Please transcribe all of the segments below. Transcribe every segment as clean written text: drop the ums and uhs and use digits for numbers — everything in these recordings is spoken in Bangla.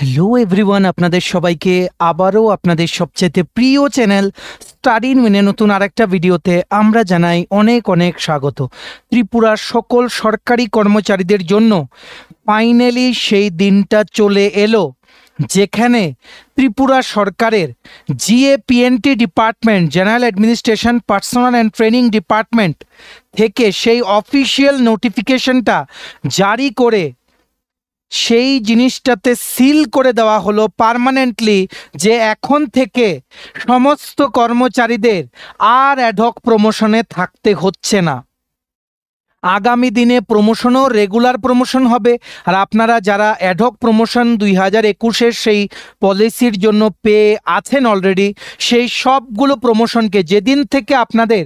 হ্যালো এভরিওয়ান, আপনাদের সবাইকে আবারও আপনাদের সবচেয়ে প্রিয় চ্যানেল স্টাডি ইন উইনে নতুন আরেকটা ভিডিওতে আমরা জানাই অনেক অনেক স্বাগত। ত্রিপুরার সকল সরকারি কর্মচারীদের জন্য ফাইনালি সেই দিনটা চলে এলো যেখানে ত্রিপুরা সরকারের GAPNT department, general administration personnel and training department থেকে সেই অফিসিয়াল নোটিফিকেশনটা জারি করে সেই জিনিসটাতে সিল করে দেওয়া হলো পার্মানেন্টলি যে এখন থেকে সমস্ত কর্মচারীদের আর অ্যাডহক প্রমোশনে থাকতে হচ্ছে না। আগামী দিনে প্রমোশনও রেগুলার প্রমোশন হবে। আর আপনারা যারা অ্যাডহক প্রমোশন 2021-এর সেই পলিসির জন্য পেয়ে আছেন অলরেডি, সেই সবগুলো প্রমোশনকে যেদিন থেকে আপনাদের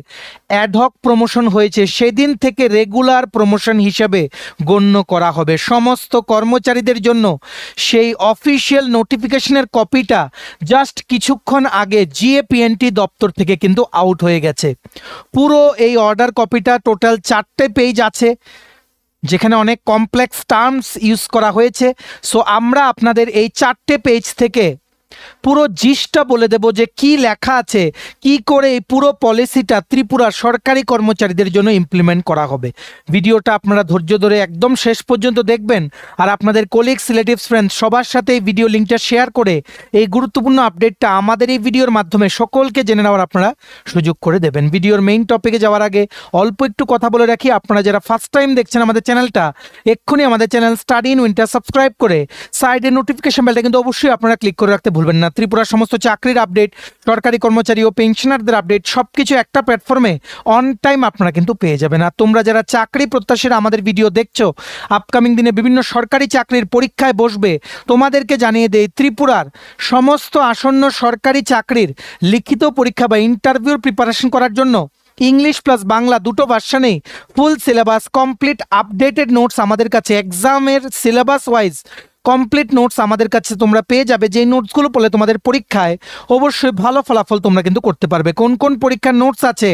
অ্যাডহক প্রমোশন হয়েছে সেদিন থেকে রেগুলার প্রমোশন হিসেবে গণ্য করা হবে। সমস্ত কর্মচারীদের জন্য সেই অফিসিয়াল নোটিফিকেশনের কপিটা জাস্ট কিছুক্ষণ আগে জিএপিএনটি দপ্তর থেকে কিন্তু আউট হয়ে গেছে। পুরো এই অর্ডার কপিটা টোটাল 4টে পেজ আছে, যেখানে অনেক কমপ্লেক্স টার্মস ইউজ করা হয়েছে। সো আমরা আপনাদের এই 4টে পেজ থেকে পুরো জিসটা বলে দেব যে কি লেখা আছে, কি করে এই পুরো পলিসিটা ত্রিপুরা সরকারি কর্মচারীদের জন্য ইমপ্লিমেন্ট করা হবে। ভিডিওটা আপনারা ধৈর্য ধরে একদম শেষ পর্যন্ত দেখবেন আর আপনাদের কলিগস, রিলেটিভস, ফ্রেন্ডস সবার সাথে এই ভিডিও লিঙ্কটা শেয়ার করে এই গুরুত্বপূর্ণ আপডেটটা আমাদের এই ভিডিওর মাধ্যমে সকলকে জেনে নেওয়ার আপনারা সুযোগ করে দেবেন। ভিডিওর মেইন টপিকে যাওয়ার আগে অল্প একটু কথা বলে রাখি, আপনারা যারা ফার্স্ট টাইম দেখছেন আমাদের চ্যানেলটা, এক্ষুনি আমাদের চ্যানেল স্টাডি ইন উইনটা সাবস্ক্রাইব করে সাইডে নোটিফিকেশন বেলটা কিন্তু অবশ্যই আপনারা ক্লিক করে রাখতে ভুলবেন না। ত্রিপুরার সমস্ত চাকরির আপডেট, সরকারি কর্মচারী ও পেনশনারদের আপডেট সবকিছু একটা প্ল্যাটফর্মে অন টাইম আপনারা কিন্তু পেয়ে যাবেন। আর তোমরা যারা চাকরি প্রত্যাশীরা আমাদের ভিডিও দেখছো, আপকামিং দিনে বিভিন্ন সরকারি চাকরির পরীক্ষায় বসবে, তোমাদেরকে জানিয়ে দেই ত্রিপুরার সমস্ত আসন্ন সরকারি চাকরির লিখিত পরীক্ষা বা ইন্টারভিউর প্রিপারেশন করার জন্য ইংলিশ প্লাস বাংলা দুটো ভার্সনেই full syllabus, complete updated notes আমাদের কাছে, এক্সামের সিলেবাস ওয়াইজ কমপ্লিট নোটস আমাদের কাছে তোমরা পেয়ে যাবে। যে নোটসগুলো পড়লে তোমাদের পরীক্ষায় অবশ্যই ভালো ফলাফল তোমরা কিন্তু করতে পারবে। কোন কোন পরীক্ষার নোটস আছে?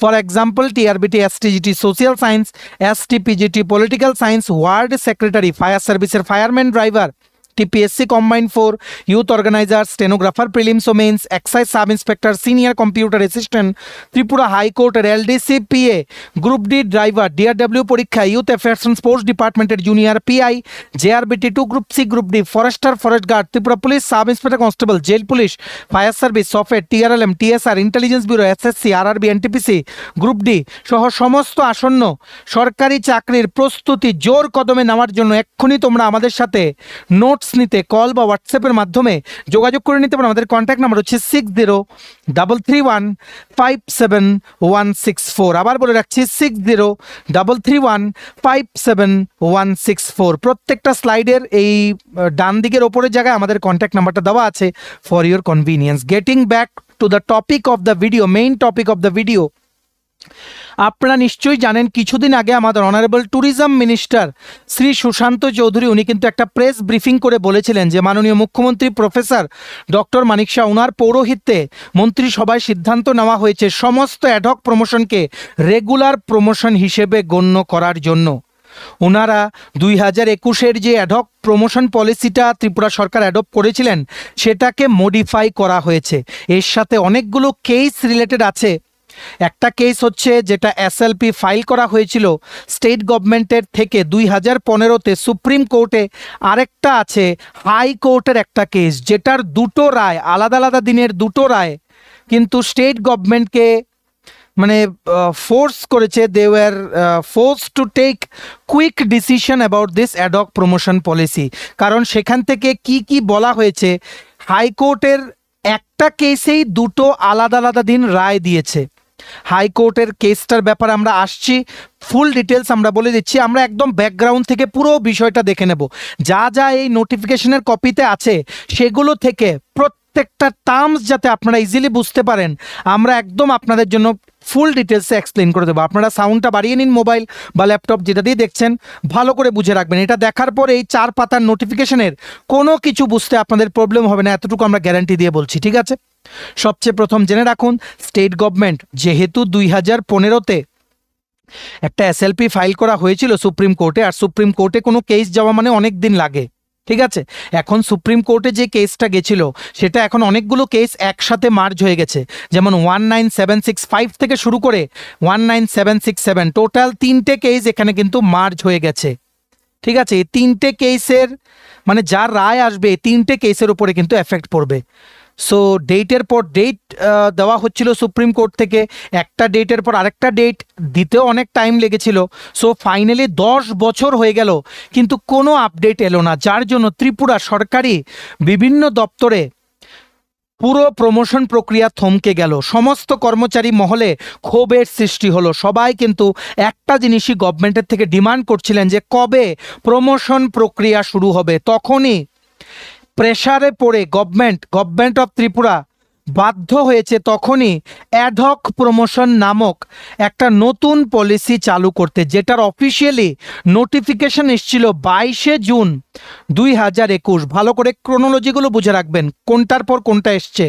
For example TRBT, STGT, social science, STPGT, political science, ward secretary, fire সার্ভিসের fireman driver, TPSC combined 4, youth organizer, stenographer prelims ও mains, excise sub inspector, senior computer assistant, Tripura হাইকোর্টের LDCPA, group D driver, DRW পরীক্ষা, ইউথ অ্যাফেয়ার্স অ্যান্ড স্পোর্টস ডিপার্টমেন্টের junior PI, JRBT 2, group C, group D, forester, forest guard, Tripura police sub inspector constable, jail police, fire service, software, TRLM, TSR, intelligence bureau, SSC, RRB, NTPC, group D সহ সমস্ত আসন্ন সরকারি চাকরির প্রস্তুতি জোর কদমে নেওয়ার জন্য এক্ষুনি তোমরা আমাদের সাথে নোটস নিতে কল বা হোয়াটসঅ্যাপের মাধ্যমে যোগাযোগ করে নিতে পারো। আমাদের কন্ট্যাক্ট নাম্বার হচ্ছে 6033157164। আবার বলে রাখছি 6033157164। প্রত্যেকটা স্লাইডের এই ডান দিকের ওপরের জায়গায় আমাদের কন্ট্যাক্ট নাম্বারটা দেওয়া আছে for your convenience. Getting back to the topic of the video, main topic of the video, আপনারা নিশ্চয়ই জানেন কিছুদিন আগে আমাদের honourable tourism minister Shri Sushanta Chowdhury উনি কিন্তু একটা প্রেস ব্রিফিং করে বলেছিলেন যে মাননীয় মুখ্যমন্ত্রী প্রফেসর ডক্টর মানিক শাহ ওনার পৌরোহিত্যে মন্ত্রিসভায় সিদ্ধান্ত নেওয়া হয়েছে সমস্ত অ্যাডহক প্রমোশনকে রেগুলার প্রমোশন হিসেবে গণ্য করার জন্য। ওনারা 2021-এর যে অ্যাডহক প্রমোশন পলিসিটা ত্রিপুরা সরকার অ্যাডপ্ট করেছিলেন সেটাকে মডিফাই করা হয়েছে। এর সাথে অনেকগুলো কেস রিলেটেড আছে। একটা কেস হচ্ছে যেটা এসএলপি ফাইল করা হয়েছিল স্টেট গভর্নমেন্টের থেকে 2015-তে সুপ্রিম কোর্টে, আরেকটা আছে হাইকোর্টের একটা কেস যেটার দুটো রায় আলাদা আলাদা দিনের দুটো রায় কিন্তু স্টেট গভর্নমেন্টকে মানে ফোর্স করেছে, they were force to take quick decision about this ad hoc promotion policy. কারণ সেখান থেকে কি কি বলা হয়েছে, হাইকোর্টের একটা কেসেই দুটো আলাদা আলাদা দিন রায় দিয়েছে। হাইকোর্টের কেসটার ব্যাপারে আমরা আসছি, ফুল ডিটেলস আমরা বলে দিচ্ছি। আমরা একদম ব্যাকগ্রাউন্ড থেকে পুরো বিষয়টা দেখে নেব। যা যা এই নোটিফিকেশনের কপিতে আছে সেগুলো থেকে প্রত্যেকটা টার্মস যাতে আপনারা ইজিলি বুঝতে পারেন, আমরা একদম আপনাদের জন্য ফুল ডিটেলসে এক্সপ্লেন করে দেবো। আপনারা সাউন্ডটা বাড়িয়ে নিন, মোবাইল বা ল্যাপটপ যেটা দিয়ে দেখছেন ভালো করে বুঝে রাখবেন। এটা দেখার পর এই 4 পাতার নোটিফিকেশনের কোনো কিছু বুঝতে আপনাদের প্রবলেম হবে না, এতটুকু আমরা গ্যারান্টি দিয়ে বলছি, ঠিক আছে? সবচেয়ে প্রথম জেনে রাখুন, স্টেট গভর্নমেন্ট যেহেতু 2015-তে একটা এসএলপি ফাইল করা হয়েছিল সুপ্রিম কোর্টে, আর সুপ্রিম কোর্টে কোনো কেস যাওয়া মানে অনেক দিন লাগে, ঠিক আছে। এখন সুপ্রিম কোর্টে যে কেসটা গেছিল সেটা এখন অনেকগুলো কেস একসাথে মার্জ হয়ে গেছে, যেমন 19765 থেকে শুরু করে 19767, টোটাল 3টে কেস এখানে কিন্তু মার্জ হয়ে গেছে। ঠিক আছে, এই 3টে কেসের মানে যার রায় আসবে এই 3টে কেসের উপরে কিন্তু এফেক্ট পড়বে। সো ডেটের পর ডেট দেওয়া হচ্ছিল সুপ্রিম কোর্ট থেকে, একটা ডেটের পর আরেকটা ডেট দিতেও অনেক টাইম লেগেছিল। সো ফাইনালি 10 বছর হয়ে গেল কিন্তু কোনো আপডেট এলো না, যার জন্য ত্রিপুরা সরকারি বিভিন্ন দপ্তরে পুরো প্রমোশন প্রক্রিয়া থমকে গেল। সমস্ত কর্মচারী মহলে ক্ষোভের সৃষ্টি হলো। সবাই কিন্তু একটা জিনিসই গভর্নমেন্টের থেকে ডিমান্ড করছিলেন যে কবে প্রমোশন প্রক্রিয়া শুরু হবে। তখনই প্রেসারে পড়ে গভর্নমেন্ট অফ ত্রিপুরা বাধ্য হয়েছে তখনই অ্যাডহক প্রমোশন নামক একটা নতুন পলিসি চালু করতে, যেটার অফিসিয়ালি নোটিফিকেশন এসেছিল 22শে জুন 2021। ভালো করে ক্রোনোলজিগুলো বুঝে রাখবেন কোনটার পর কোনটা এসছে।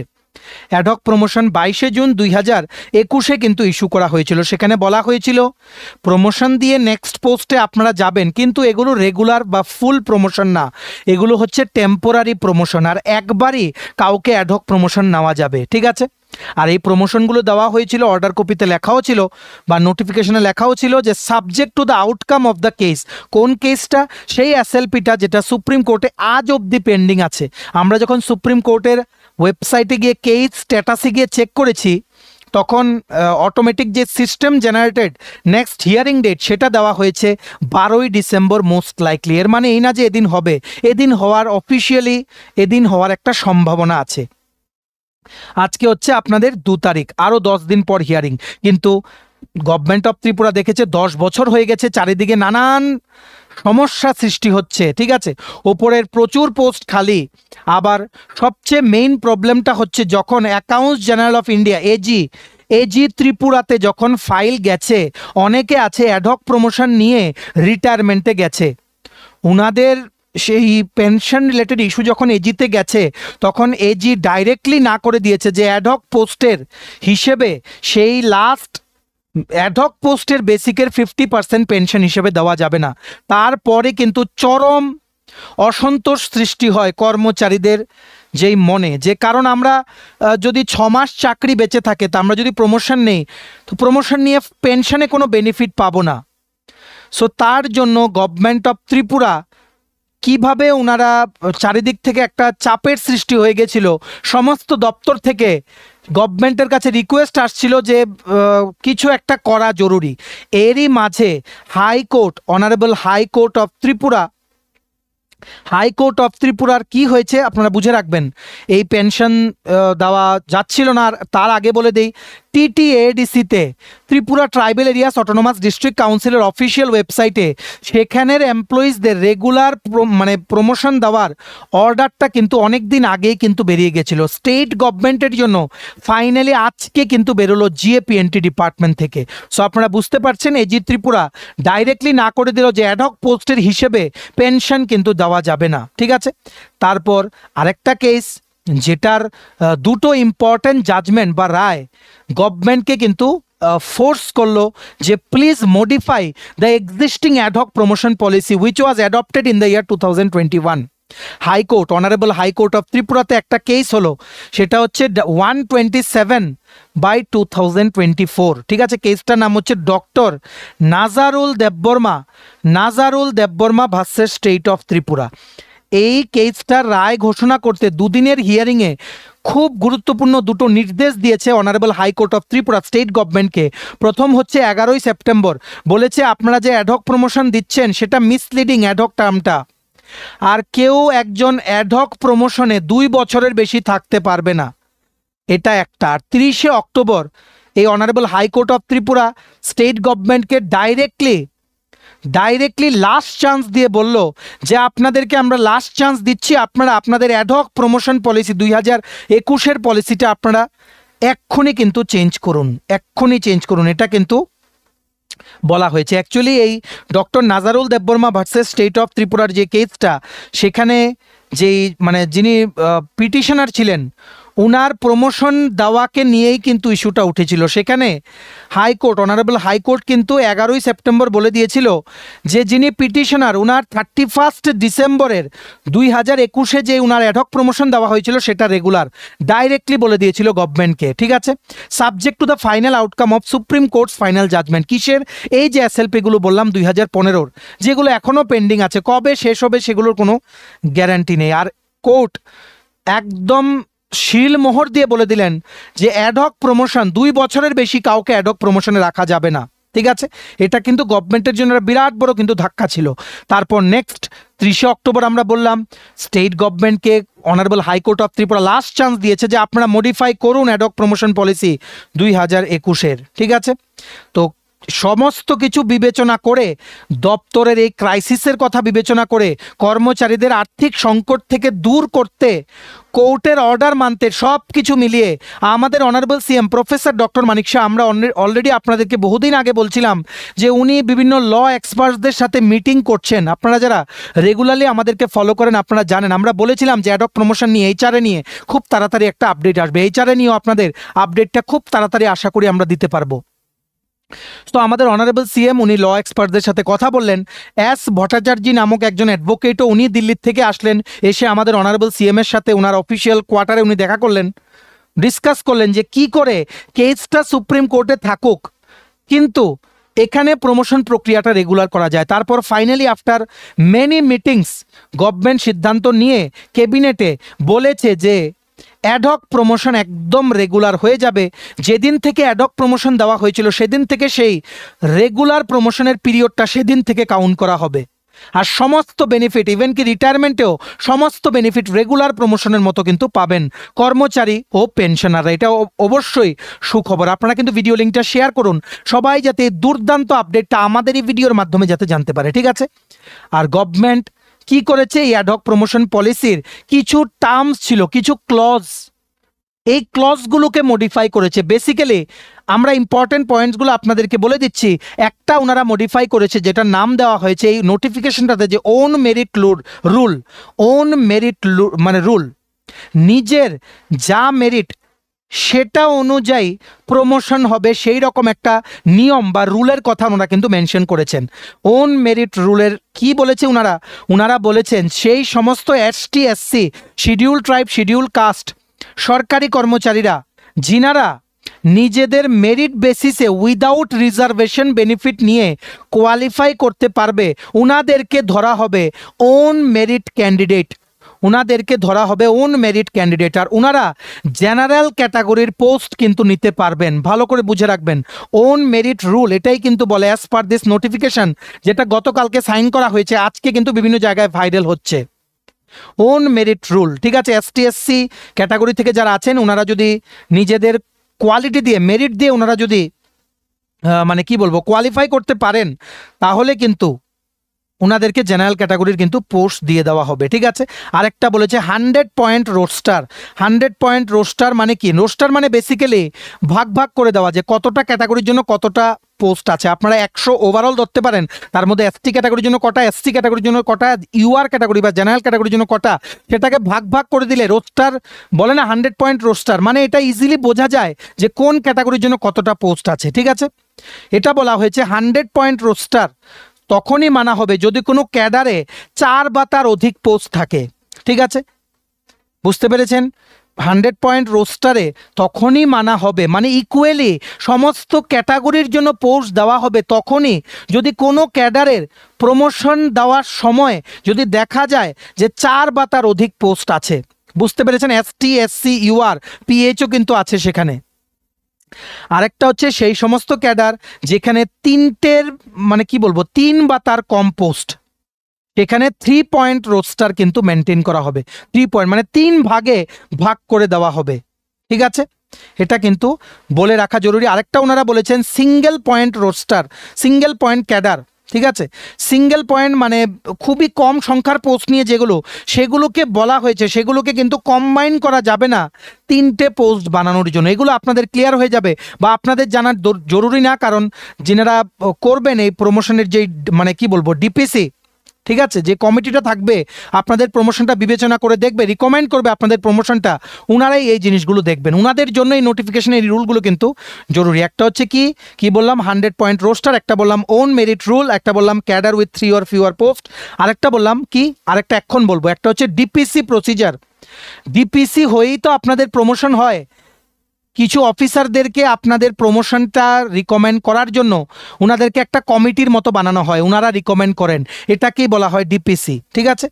অ্যাডহক প্রমোশন 22শে জুন 2021 কিন্তু ইস্যু করা হয়েছিল। সেখানে বলা হয়েছিল প্রমোশন দিয়ে নেক্সট পোস্টে আপনারা যাবেন, কিন্তু এগুলো রেগুলার বা ফুল প্রমোশন না, এগুলো হচ্ছে টেম্পোরারি প্রমোশন, আর একবারই কাউকে অ্যাডহক প্রমোশন নেওয়া যাবে। ঠিক আছে, আর এই প্রমোশনগুলো দেওয়া হয়েছিল, অর্ডার কপিতে লেখাও ছিল বা নোটিফিকেশনে লেখাও ছিল যে subject to the outcome of the case. কোন কেসটা? সেই এসএলপিটা যেটা সুপ্রিম কোর্টে আজ অবধি পেন্ডিং আছে। আমরা যখন সুপ্রিম কোর্টের ওয়েবসাইটে গিয়ে কেস স্ট্যাটাসে গিয়ে চেক করেছি তখন অটোমেটিক যে system generated next hearing date সেটা দেওয়া হয়েছে 12ই ডিসেম্বর মোস্ট লাইকলি। এর মানে এই না যে এদিন হবে, এদিন হওয়ার অফিসিয়ালি এদিন হওয়ার একটা সম্ভাবনা আছে। আজকে হচ্ছে আপনাদের 2 তারিখ, আরও 10 দিন পর হিয়ারিং। কিন্তু গভর্নমেন্ট অফ ত্রিপুরা দেখেছে 10 বছর হয়ে গেছে, চারিদিকে নানান সমস্যা সৃষ্টি হচ্ছে। ঠিক আছে, ওপরের প্রচুর পোস্ট খালি। আবার সবচেয়ে মেইন প্রবলেমটা হচ্ছে যখন accounts general of India AG ত্রিপুরাতে যখন ফাইল গেছে, অনেকে আছে অ্যাডহক প্রমোশন নিয়ে রিটায়ারমেন্টে গেছে, উনাদের সেই পেনশন রিলেটেড ইস্যু যখন এজিতে গেছে তখন এজি ডাইরেক্টলি না করে দিয়েছে যে অ্যাডহক পোস্টের হিসেবে সেই লাস্ট অ্যাডহক পোস্টের বেসিকের 50% পেনশন হিসেবে দেওয়া যাবে না। তারপরে কিন্তু চরম অসন্তোষ সৃষ্টি হয় কর্মচারীদের যেই মনে, যে কারণ আমরা যদি 6 মাস চাকরি বেঁচে থাকে তা আমরা যদি প্রমোশন নেই তো প্রমোশন নিয়ে পেনশনে কোনো বেনিফিট পাবো না। সো তার জন্য গভর্নমেন্ট অফ ত্রিপুরা কিভাবে ওনারা চারিদিক থেকে একটা চাপের সৃষ্টি হয়ে গেছিল, সমস্ত দপ্তর থেকে গভর্নমেন্টের কাছে রিকোয়েস্ট আসছিল যে কিছু একটা করা জরুরি। এরই মাঝে হাইকোর্ট, অনারেবল হাইকোর্ট অফ ত্রিপুরার কি হয়েছে আপনারা বুঝে রাখবেন। এই পেনশন দেওয়া যাচ্ছিল না। আর তার আগে বলে দেই, টিটিএডিসিতে Tripura tribal areas autonomous district কাউন্সিলের অফিসিয়াল ওয়েবসাইটে সেখানের এমপ্লয়িজদের রেগুলার মানে প্রমোশন দেওয়ার অর্ডারটা কিন্তু অনেক দিন আগেই কিন্তু বেরিয়ে গেছিল স্টেট গভর্নমেন্টের জন্য। ফাইনালি আজকে কিন্তু বেরোলো জিএপিএনটি ডিপার্টমেন্ট থেকে। সো আপনারা বুঝতে পারছেন এজি ত্রিপুরা ডাইরেক্টলি না করে দিল যে অ্যাডহক পোস্টের হিসেবে পেনশন কিন্তু দেওয়া যাবে না। ঠিক আছে, তারপর আরেকটা কেস যেটার দুটো ইম্পর্টেন্ট জাজমেন্ট বা রায় গভর্নমেন্টকে কিন্তু ফোর্স করলো যে please modify the existing ad hoc promotion policy which was adopted in the year 2021। High court, honourable high court of ত্রিপুরাতে একটা কেস হলো, সেটা হচ্ছে 127/2024। ঠিক আছে, কেসটার নাম হচ্ছে doctor Nazarul Debbarma versus state of Tripura. এই কেসটার রায় ঘোষণা করতে দুদিনের হিয়ারিংয়ে খুব গুরুত্বপূর্ণ দুটো নির্দেশ দিয়েছে honourable high court of Tripura state গভর্নমেন্টকে। প্রথম হচ্ছে 11ই সেপ্টেম্বর বলেছে আপনারা যে অ্যাডহক প্রমোশন দিচ্ছেন সেটা মিসলিডিং অ্যাডহক টার্মটা, আর কেউ একজন অ্যাডহক প্রমোশনে 2 বছরের বেশি থাকতে পারবে না, এটা একটা। আর 30শে অক্টোবর এই honourable high court of Tripura state গভর্নমেন্টকে ডাইরেক্টলি লাস্ট চান্স দিয়ে বলল যে আপনাদেরকে আমরা লাস্ট চান্স দিচ্ছি, আপনারা আপনাদের অ্যাডহক প্রমোশন পলিসি 2021-এর পলিসিটা আপনারা এক্ষুনি কিন্তু চেঞ্জ করুন, এটা কিন্তু বলা হয়েছে। অ্যাকচুয়ালি এই doctor Nazarul Debbarma versus state of ত্রিপুরার যে কেসটা, সেখানে যেই মানে যিনি পিটিশনার ছিলেন উনার প্রমোশন দেওয়াকে নিয়েই কিন্তু ইস্যুটা উঠেছিল। সেখানে হাইকোর্ট, অনারেবল হাইকোর্ট কিন্তু 11ই সেপ্টেম্বর বলে দিয়েছিল যে যিনি পিটিশনার, উনার 31 ডিসেম্বরের 2021-এ যে উনার অ্যাডহক প্রমোশন দেওয়া হয়েছিল সেটা রেগুলার, ডাইরেক্টলি বলে দিয়েছিল গভর্নমেন্টকে। ঠিক আছে, subject to the final outcome of Supreme Court's final judgement. কিসের? এই যে এসএলপিগুলো বললাম 2015-র, যেগুলো এখনও পেন্ডিং আছে, কবে শেষ হবে সেগুলোর কোনো গ্যারান্টি নেই। আর কোর্ট একদম শিল মোহর দিয়ে বলে দিলেন যে অ্যাডহক প্রমোশন 2 বছরের বেশি কাউকে অ্যাডহক প্রমোশনে রাখা যাবে না। ঠিক আছে, এটা কিন্তু গভর্নমেন্টের জন্য বিরাট বড় কিন্তু ধাক্কা ছিল। তারপর নেক্সট 30 অক্টোবর আমরা বললাম স্টেট গভর্নমেন্টকে honourable high court of Tripura last chance দিয়েছে যে আপনারা মডিফাই করুন অ্যাডহক প্রমোশন পলিসি 2021-এর। ঠিক আছে, তো সমস্ত কিছু বিবেচনা করে, দপ্তরের এই ক্রাইসিসের কথা বিবেচনা করে, কর্মচারীদের আর্থিক সংকট থেকে দূর করতে, কোর্টের অর্ডার মানতে, সব কিছু মিলিয়ে আমাদের অনারেবল সিএম প্রফেসর ডক্টর মানিক শাহ, আমরা অলরেডি আপনাদেরকে বহুদিন আগে বলছিলাম যে উনি বিভিন্ন ল এক্সপার্টসদের সাথে মিটিং করছেন। আপনারা যারা রেগুলারলি আমাদেরকে ফলো করেন আপনারা জানেন, আমরা বলেছিলাম যে অ্যাডহক প্রমোশন নিয়ে, এইচআরএ নিয়ে খুব তাড়াতাড়ি একটা আপডেট আসবে। এইচআরএ নিয়েও আপনাদের আপডেটটা খুব তাড়াতাড়ি আশা করি আমরা দিতে পারবো। তো আমাদের অনারেবল সিএম উনি ল এক্সপার্টদের সাথে কথা বললেন। এস ভট্টাচার্য নামক একজন অ্যাডভোকেটও উনি দিল্লির থেকে আসলেন, এসে আমাদের অনারেবল সিএম এর সাথে ওনার অফিসিয়াল কোয়ার্টারে উনি দেখা করলেন, ডিসকাস করলেন যে কি করে কেসটা সুপ্রিম কোর্টে থাকুক কিন্তু এখানে প্রমোশন প্রক্রিয়াটা রেগুলার করা যায়। তারপর finally after many meetings government সিদ্ধান্ত নিয়ে ক্যাবিনেটে বলেছে যে অ্যাডহক প্রমোশন একদম রেগুলার হয়ে যাবে। যেদিন থেকে অ্যাডহক প্রমোশন দেওয়া হয়েছিল সেদিন থেকে সেই রেগুলার প্রমোশনের পিরিয়ডটা সেদিন থেকে কাউন্ট করা হবে। আর সমস্ত বেনিফিট, ইভেন কি রিটায়ারমেন্টেও সমস্ত বেনিফিট রেগুলার প্রমোশনের মতো কিন্তু পাবেন কর্মচারী ও পেনশনাররা। এটা অবশ্যই সুখবর। আপনারা কিন্তু ভিডিও লিঙ্কটা শেয়ার করুন, সবাই যাতে দুর্দান্ত আপডেটটা আমাদের এই ভিডিওর মাধ্যমে যাতে জানতে পারে। ঠিক আছে, আর গভর্নমেন্ট কি করেছে, এই অ্যাডহক প্রমোশন পলিসির কিছু টার্মস ছিল, কিছু ক্লজ, এই ক্লজগুলোকে মডিফাই করেছে। বেসিক্যালি আমরা ইম্পর্টেন্ট পয়েন্টসগুলো আপনাদেরকে বলে দিচ্ছি। একটা ওনারা মডিফাই করেছে, যেটা নাম দেওয়া হয়েছে এই নোটিফিকেশনটাতে যে own merit rule. Own merit মানে রুল, নিজের যা মেরিট সেটা অনুযায়ী প্রমোশন হবে, সেই রকম একটা নিয়ম বা রুলের কথা ওনারা কিন্তু মেনশন করেছেন। ওন মেরিট রুলের কি বলেছে ওনারা বলেছেন সেই সমস্ত ST SC, schedule tribe, schedule caste সরকারি কর্মচারীরা যিনারা নিজেদের মেরিট বেসিসে উইদাউট রিজার্ভেশন বেনিফিট নিয়ে কোয়ালিফাই করতে পারবে ওনাদেরকে ধরা হবে ওন মেরিট ক্যান্ডিডেট। ওনাদেরকে ধরা হবে ওন মেরিট ক্যান্ডিডেট। আর ওনারা জেনারেল ক্যাটাগরির পোস্ট কিন্তু নিতে পারবেন। ভালো করে বুঝে রাখবেন, ওন মেরিট রুল এটাই কিন্তু বলে অ্যাজ পার দিস নোটিফিকেশন, যেটা গতকালকে সাইন করা হয়েছে, আজকে কিন্তু বিভিন্ন জায়গায় ভাইরাল হচ্ছে। ওন মেরিট রুল, ঠিক আছে। এসটি এসসি ক্যাটাগরি থেকে যারা আছেন ওনারা যদি নিজেদের কোয়ালিটি দিয়ে, মেরিট দিয়ে ওনারা যদি মানে কি বলবো কোয়ালিফাই করতে পারেন, তাহলে কিন্তু ওনাদেরকে জেনারেল ক্যাটাগরির কিন্তু পোস্ট দিয়ে দেওয়া হবে। ঠিক আছে, আরেকটা বলেছে 100 পয়েন্ট রোস্টার। 100 পয়েন্ট রোস্টার মানে কি? রোস্টার মানে বেসিক্যালি ভাগ ভাগ করে দেওয়া, যে কতটা ক্যাটাগরির জন্য কতটা পোস্ট আছে। আপনারা 100 ওভারঅল ধরতে পারেন, তার মধ্যে এসটি ক্যাটাগরির জন্য কটা, এসসি ক্যাটাগরির জন্য কটা, ইউআর ক্যাটাগরি বা জেনারেল ক্যাটাগরির জন্য কটা, সেটাকে ভাগ ভাগ করে দিলে রোস্টার বলে না। 100 পয়েন্ট রোস্টার মানে এটা ইজিলি বোঝা যায় যে কোন ক্যাটাগরির জন্য কতটা পোস্ট আছে। ঠিক আছে, এটা বলা হয়েছে 100 পয়েন্ট রোস্টার তখনই মানা হবে যদি কোনো ক্যাডারে 4 বা তার অধিক পোস্ট থাকে। ঠিক আছে, বুঝতে পেরেছেন? 100 পয়েন্ট রোস্টারে তখনই মানা হবে, মানে ইকুয়ালি সমস্ত ক্যাটাগরির জন্য পোস্ট দেওয়া হবে তখনই যদি কোনো ক্যাডারের প্রমোশন দেওয়ার সময় যদি দেখা যায় যে 4 বা তার অধিক পোস্ট আছে। বুঝতে পেরেছেন? এসটি এসসি ইউআর পিএইচও কিন্তু আছে সেখানে। আরেকটা হচ্ছে সেই সমস্ত ক্যাডার যেখানে 3টের মানে কি বলবো 3 বা তার কম পোস্ট, এখানে 3 পয়েন্ট রোস্টার কিন্তু মেনটেন করা হবে। 3 পয়েন্ট মানে 3 ভাগে ভাগ করে দেওয়া হবে। ঠিক আছে, এটা কিন্তু বলে রাখা জরুরি। আরেকটা ওনারা বলেছেন single point roaster, single point cadre. ঠিক আছে, সিঙ্গেল পয়েন্ট মানে খুবই কম সংখ্যার পোস্ট নিয়ে যেগুলো, সেগুলোকে বলা হয়েছে সেগুলোকে কিন্তু কম্বাইন করা যাবে না 3টে পোস্ট বানানোর জন্য। এগুলো আপনাদের ক্লিয়ার হয়ে যাবে বা আপনাদের জানার জরুরি না, কারণ যিনারা করবেন এই প্রমোশনের যেই মানে কি বলবো ডিপিসি, ঠিক আছে, যে কমিটিটা থাকবে আপনাদের প্রমোশনটা বিবেচনা করে দেখবে, রিকমেন্ড করবে আপনাদের প্রমোশনটা, ওনারাই এই জিনিসগুলো দেখবেন। ওনাদের জন্য এই নোটিফিকেশন, এই রুলগুলো কিন্তু জরুরি। একটা হচ্ছে কি বললাম 100 পয়েন্ট রোস্টার, একটা বললাম ওন মেরিট রুল, একটা বললাম cadre with 3 or fewer post, আরেকটা বললাম আরেকটা এখন বলবো, একটা হচ্ছে ডিপিসি প্রসিজার। ডিপিসি হয়েই তো আপনাদের প্রমোশন হয়। কিছু অফিসারদেরকে আপনাদের প্রমোশনটা রিকমেন্ড করার জন্য ওনাদেরকে একটা কমিটির মতো বানানো হয়, ওনারা রিকমেন্ড করেন, এটাকেই বলা হয় ডিপিসি। ঠিক আছে,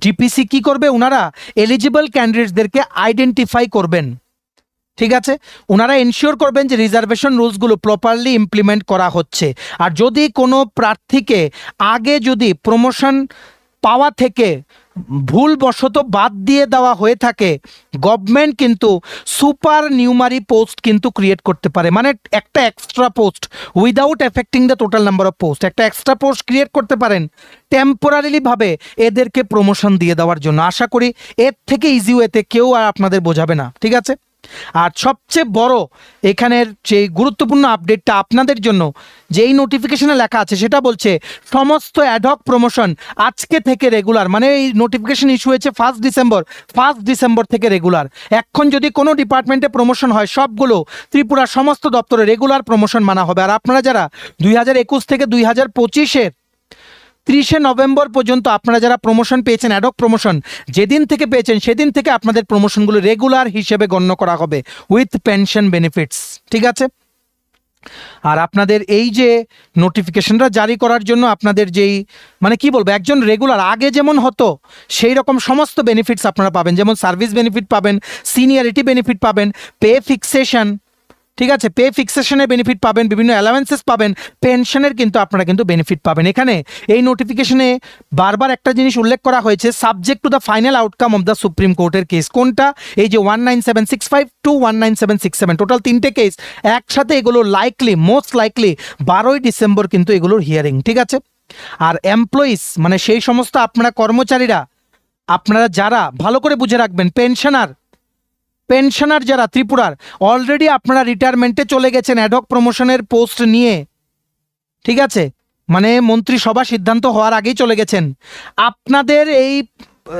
ডিপিসি কি করবে, ওনারা এলিজিবল ক্যান্ডিডেটসদেরকে আইডেন্টিফাই করবেন। ঠিক আছে, ওনারা এনশিওর করবেন যে রিজার্ভেশন রুলসগুলো প্রপারলি ইমপ্লিমেন্ট করা হচ্ছে। আর যদি কোনো প্রার্থীকে আগে যদি প্রমোশন পাওয়া থেকে ভুলবশত বাদ দিয়ে দেওয়া হয়ে থাকে, গভর্নমেন্ট কিন্তু সুপার নিউমারি পোস্ট কিন্তু ক্রিয়েট করতে পারে, মানে একটা extra post without affecting the total number of post, একটা এক্সট্রা পোস্ট ক্রিয়েট করতে পারেন টেম্পোরারিলিভাবে এদেরকে প্রমোশন দিয়ে দেওয়ার জন্য। আশা করি এর থেকে ইজি ওয়েতে কেউ আর আপনাদের বোঝাবে না। ঠিক আছে, আর সবচেয়ে বড় এখানের যে গুরুত্বপূর্ণ আপডেটটা আপনাদের জন্য, যেই নোটিফিকেশনে লেখা আছে সেটা বলছে সমস্ত অ্যাডহক প্রমোশন আজকে থেকে রেগুলার, মানে এই নোটিফিকেশন ইস্যু হয়েছে 1 ডিসেম্বর থেকে রেগুলার। এখন যদি কোনো ডিপার্টমেন্টে প্রমোশন হয়, সবগুলো ত্রিপুরার সমস্ত দপ্তরে রেগুলার প্রমোশন মানা হবে। আর আপনারা যারা 2021 থেকে 2025-এর 30 নভেম্বর পর্যন্ত আপনারা যারা প্রমোশন পেয়েছেন, অ্যাডহক প্রমোশন যেদিন থেকে পেয়েছেন সেদিন থেকে আপনাদের প্রমোশনগুলো রেগুলার হিসেবে গণ্য করা হবে উইথ পেনশন বেনিফিটস। ঠিক আছে, আর আপনাদের এই যে নোটিফিকেশনটা জারি করার জন্য আপনাদের যেই মানে কি বলবো, একজন রেগুলার আগে যেমন হতো সেই রকম সমস্ত বেনিফিটস আপনারা পাবেন, যেমন সার্ভিস বেনিফিট পাবেন, সিনিয়রিটি বেনিফিট পাবেন, পে ফিক্সেশন, ঠিক আছে, পে ফিক্সেশনের বেনিফিট পাবেন, বিভিন্ন অ্যালাওয়েন্সেস পাবেন, পেনশনের কিন্তু আপনারা কিন্তু বেনিফিট পাবেন। এখানে এই নোটিফিকেশনে বারবার একটা জিনিস উল্লেখ করা হয়েছে, subject to the final outcome of the supreme কোর্টের কেস। কোনটা? এই যে 19765 টু 19767, টোটাল 3টে কেস একসাথে, এগুলো লাইকলি, মোস্ট লাইকলি 12 ডিসেম্বর কিন্তু এগুলোর হিয়ারিং। ঠিক আছে, আর এমপ্লয়িজ মানে সেই সমস্ত আপনারা কর্মচারীরা, আপনারা যারা ভালো করে বুঝে রাখবেন, পেনশনার যারা ত্রিপুরার অলরেডি আপনারা রিটায়ারমেন্টে চলে গেছেন অ্যাডহক প্রমোশনের পোস্ট নিয়ে, ঠিক আছে, মানে মন্ত্রিসভা সিদ্ধান্ত হওয়ার আগেই চলে গেছেন, আপনাদের এই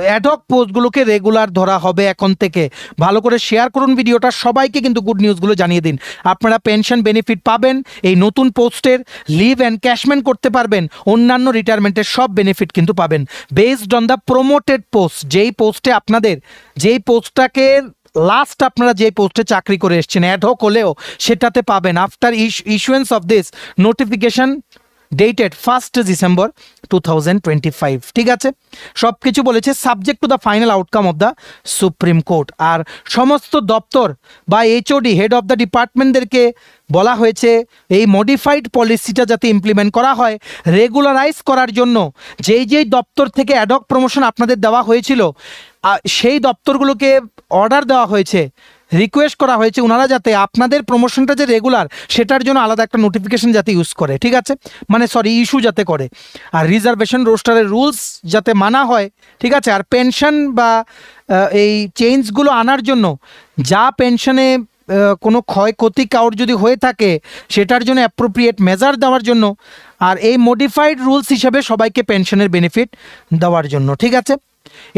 অ্যাডহক পোস্টগুলোকে রেগুলার ধরা হবে এখন থেকে। ভালো করে শেয়ার করুন ভিডিওটা, সবাইকে কিন্তু গুড নিউজগুলো জানিয়ে দিন। আপনারা পেনশন বেনিফিট পাবেন, এই নতুন পোস্টের লিভ এনক্যাশমেন্ট করতে পারবেন, অন্যান্য রিটায়ারমেন্টের সব বেনিফিট কিন্তু পাবেন based on the promoted post. যেই পোস্টে আপনাদের, যেই পোস্টটাকে লাস্ট আপনারা যে পোস্টে চাকরি করে এসছেন অ্যাডহক হলেও সেটাতে পাবেন after issuance of this notification dated 1 December 2025। ঠিক আছে, সব কিছু বলেছে subject to the final outcome of the Supreme Court. আর সমস্ত দপ্তর বা এইচওডি, হেড অফ দ্য ডিপার্টমেন্টদেরকে বলা হয়েছে এই মডিফাইড পলিসিটা যাতে ইমপ্লিমেন্ট করা হয়, রেগুলারাইজ করার জন্য যেই দপ্তর থেকে অ্যাডহক প্রমোশন আপনাদের দেওয়া হয়েছিল সেই দপ্তরগুলোকে অর্ডার দেওয়া হয়েছে, রিকোয়েস্ট করা হয়েছে ওনারা যাতে আপনাদের প্রমোশনটা যে রেগুলার সেটার জন্য আলাদা একটা নোটিফিকেশন যাতে ইউজ করে। ঠিক আছে, মানে ইস্যু যাতে করে, আর রিজার্ভেশন রোস্টারের রুলস যাতে মানা হয়। ঠিক আছে, আর পেনশন বা এই চেঞ্জগুলো আনার জন্য যা পেনশনে কোনো ক্ষয়ক্ষতি কারোর যদি হয়ে থাকে সেটার জন্য অ্যাপ্রোপ্রিয়েট মেজার দেওয়ার জন্য, আর এই মডিফাইড রুলস হিসেবে সবাইকে পেনশনের বেনিফিট দেওয়ার জন্য। ঠিক আছে,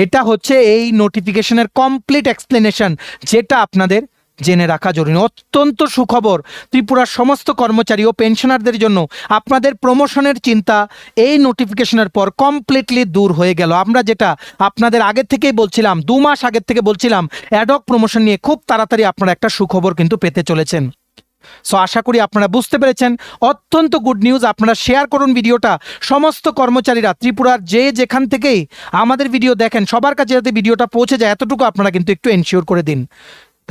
এটা হচ্ছে এই নোটিফিকেশনের কমপ্লিট এক্সপ্লেনেশন, যেটা আপনাদের জেনে রাখা জরুরি। অত্যন্ত সুখবর ত্রিপুরার সমস্ত কর্মচারী ও পেনশনারদের জন্য, আপনাদের প্রমোশনের চিন্তা এই নোটিফিকেশনের পর কমপ্লিটলি দূর হয়ে গেল। আমরা যেটা আপনাদের আগের থেকেই বলছিলাম, 2 মাস আগের থেকে বলছিলাম, অ্যাডহক প্রমোশন নিয়ে খুব তাড়াতাড়ি আপনারা একটা সুখবর কিন্তু পেতে চলেছেন। সো আশা করি আপনারা বুঝতে পেরেছেন, অত্যন্ত গুড নিউজ। আপনারা শেয়ার করুন ভিডিওটা, সমস্ত কর্মচারীরা ত্রিপুরার যেখান থেকেই আমাদের ভিডিও দেখেন সবার কাছে যাতে ভিডিওটা পৌঁছে যায়, এতটুকু আপনারা কিন্তু একটু এনশিওর করে দিন।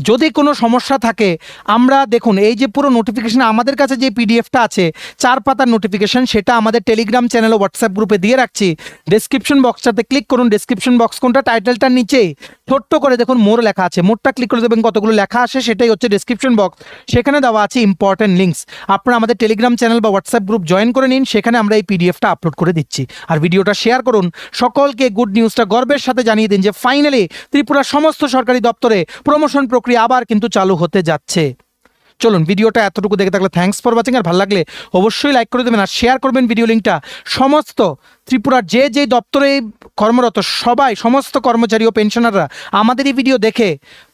যদি কোনো সমস্যা থাকে, আমরা দেখুন এই যে পুরো নোটিফিকেশন আমাদের কাছে যে পিডিএফটা আছে 4 পাতার নোটিফিকেশন, সেটা আমাদের টেলিগ্রাম চ্যানেল ও হোয়াটসঅ্যাপ গ্রুপে দিয়ে রাখছি। ডেসক্রিপশন বক্সটাতে ক্লিক করুন, ডেসক্রিপশন বক্স কোনটা, টাইটেলটার নিচেই ছোট্ট করে দেখুন মোর লেখা আছে, মোরটা ক্লিক করে দেবেন, কতগুলো লেখা আসে সেটাই হচ্ছে ডেসক্রিপশন বক্স। সেখানে দেওয়া আছে ইম্পর্টেন্ট লিঙ্কস, আপনারা আমাদের টেলিগ্রাম চ্যানেল বা হোয়াটসঅ্যাপ গ্রুপ জয়েন করে নিন, সেখানে আমরা এই পিডিএফটা আপলোড করে দিচ্ছি। আর ভিডিওটা শেয়ার করুন, সকলকে গুড নিউজটা গর্বের সাথে জানিয়ে দিন যে ফাইনালি ত্রিপুরার সমস্ত সরকারি দপ্তরে প্রমোশন প্রক্রিয়া আবার কিন্তু চালু হতে যাচ্ছে। চলুন, ভিডিওটা এতটুকু দেখে থাকলে থ্যাঙ্কস ফর ওয়াচিং, আর ভালো লাগলে অবশ্যই লাইক করে দেবেন আর শেয়ার করবেন ভিডিও লিঙ্কটা সমস্ত ত্রিপুরার যে দপ্তরে কর্মরত সবাই, সমস্ত কর্মচারী ও পেনশনাররা আমাদের এই ভিডিও দেখে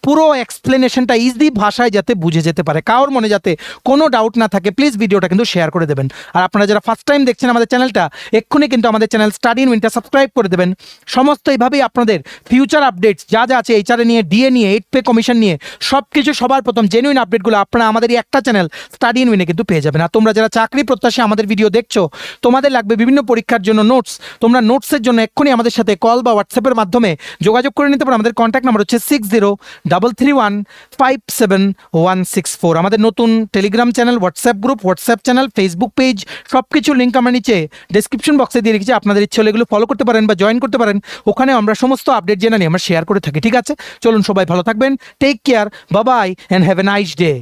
পুরো এক্সপ্লেনেশনটা ইজি ভাষায় যাতে বুঝে যেতে পারে, কারোর মনে যাতে কোনো ডাউট না থাকে, প্লিজ ভিডিওটা কিন্তু শেয়ার করে দেবেন। আর আপনারা যারা ফার্স্ট টাইম দেখছেন আমাদের চ্যানেলটা, এক্ষুনি কিন্তু আমাদের চ্যানেল স্টাডি ইন উইনটা সাবস্ক্রাইব করে দেবেন। সমস্ত এইভাবেই আপনাদের ফিউচার আপডেটস যা যা আছে, এইচআরএ নিয়ে, ডিএ নিয়ে, 8 পে কমিশন নিয়ে সব কিছু সবার প্রথম জেনুইন আপডেটগুলো আপনারা আমাদের এই একটা চ্যানেল স্টাডি ইন উইনে কিন্তু পেয়ে যাবেন। আর তোমরা যারা চাকরি প্রত্যাশী আমাদের ভিডিও দেখছো, তোমাদের লাগবে বিভিন্ন পরীক্ষার জন্য নোটস, তোমরা নোটসের জন্য এক্ষুনি আমাদের সাথে কল বা হোয়াটসঅ্যাপের মাধ্যমে যোগাযোগ করে নিতে পারো। আমাদের কন্ট্যাক্ট নাম্বার হচ্ছে 6033157164। আমাদের নতুন Telegram channel, WhatsApp group, WhatsApp channel, Facebook page, সব কিছু লিঙ্ক আমরা নিচে ডেসক্রিপশন বক্সে দিয়ে রেখেছি। আপনাদের ইচ্ছে হলে এগুলো ফলো করতে পারেন বা জয়েন করতে পারেন। ওখানে আমরা সমস্ত আপডেট জেনে নিয়ে আমরা শেয়ার করে থাকি। ঠিক আছে, চলুন সবাই ভালো থাকবেন, take care, bye bye and have a nice day.